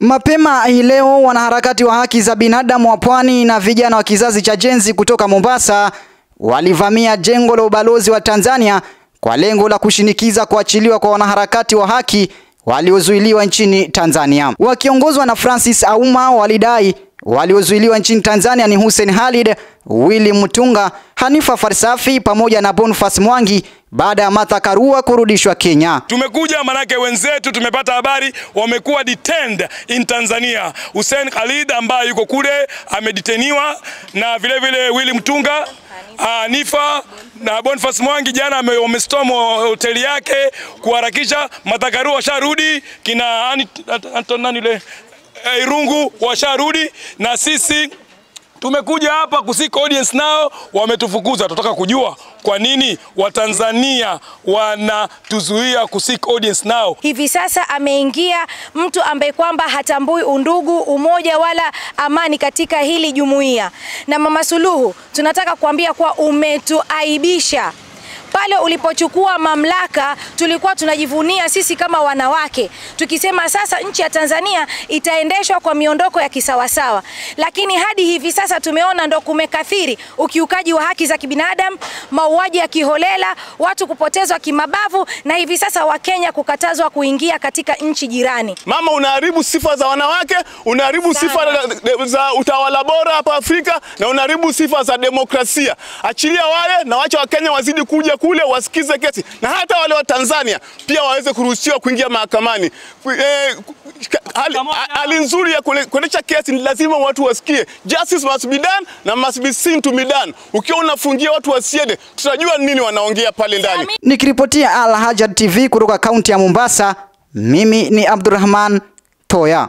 Mapema hii leo wanaharakati wa haki za binadamu wa Pwani na vijana wa kizazi cha Gen Z kutoka Mombasa walivamia jengo la ubalozi wa Tanzania kwa lengo la kushinikiza kuachiliwa kwa wanaharakati wa haki waliozuiliwa nchini Tanzania. Wakiongozwa na Francis Auma walidai waliozuiliwa nchini Tanzania ni Hussein Khalid, Willy Mutunga, Hanifa Farsafi pamoja na Boniface Mwangi baada ya Martha Karua kurudishwa Kenya. Tumekuja manake wenzetu tumepata habari wamekuwa detained in Tanzania. Hussein Khalid ambaye yuko kule amedeteniwa, na vile vile Willy Mutunga, Hanifa na Boniface Mwangi jana wamestorm hoteli yake kuharakisha. Martha Karua washarudi, kina Antonani ile Irungu washarudi, na sisi tumekuja hapa kusik audience nao wametufukuza. Tunataka kujua kwa nini Watanzania wanatuzuia kusik audience nao. Hivi sasa ameingia mtu ambaye kwamba hatambui undugu, umoja wala amani katika hili jumuiya. Na Mama Suluhu, tunataka kuambia kwa umetuaibisha. Pale ulipochukua mamlaka tulikuwa tunajivunia sisi kama wanawake, tukisema sasa nchi ya Tanzania itaendeshwa kwa miondoko ya kisawasawa, lakini hadi hivi sasa tumeona ndo kumekathiri ukiukaji wa haki za kibinadamu, mauaji ya kiholela, watu kupotezwa kimabavu, na hivi sasa Wakenya kukatazwa kuingia katika nchi jirani. Mama, unaharibu sifa za wanawake, unaharibu sifa za utawala bora hapa Afrika, na unaharibu sifa za demokrasia. Achilia wale na wacha Wakenya wazidi kuja kule wasikize kesi, na hata wale wa Tanzania pia waweze kuruhusiwa kuingia mahakamani. Hali nzuri ya kuendesha kesi ni lazima watu wasikie. Justice must be done na must be seen to be done. Ukiwa unafungia watu wasiende, tutajua nini wanaongea pale ndani. Nikiripotia Al Hajad TV kutoka kaunti ya Mombasa, mimi ni Abdurrahman Toya.